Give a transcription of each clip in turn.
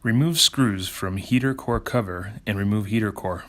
Remove screws from heater core cover and remove heater core.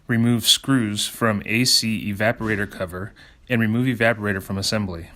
Remove screws from AC evaporator cover and remove evaporator from assembly.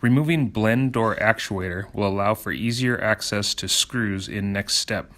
Removing blend door actuator will allow for easier access to screws in next step.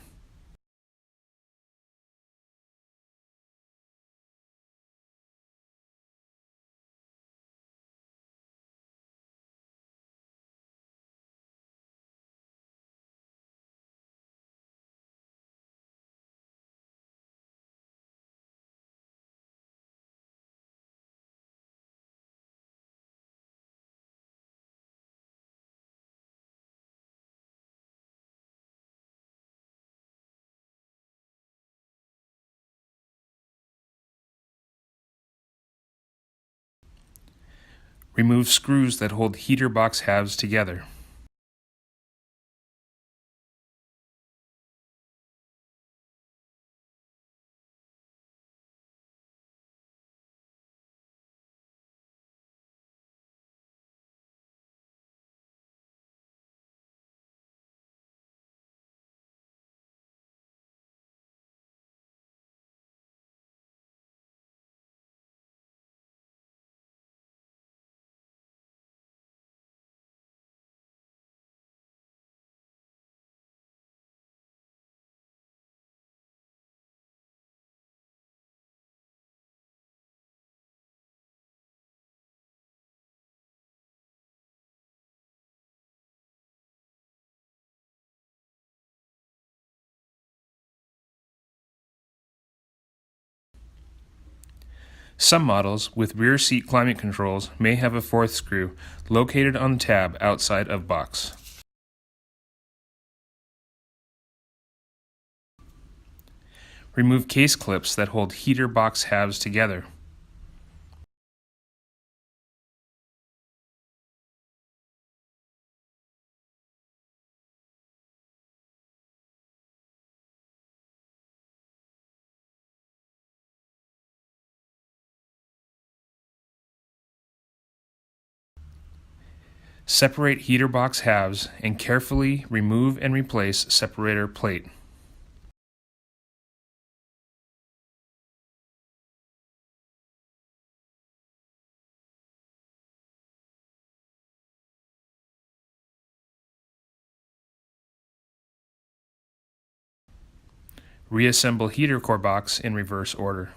Remove screws that hold heater box halves together. Some models with rear seat climate controls may have a fourth screw located on the tab outside of box. Remove case clips that hold heater box halves together. Separate heater box halves and carefully remove and replace separator plate. Reassemble heater core box in reverse order.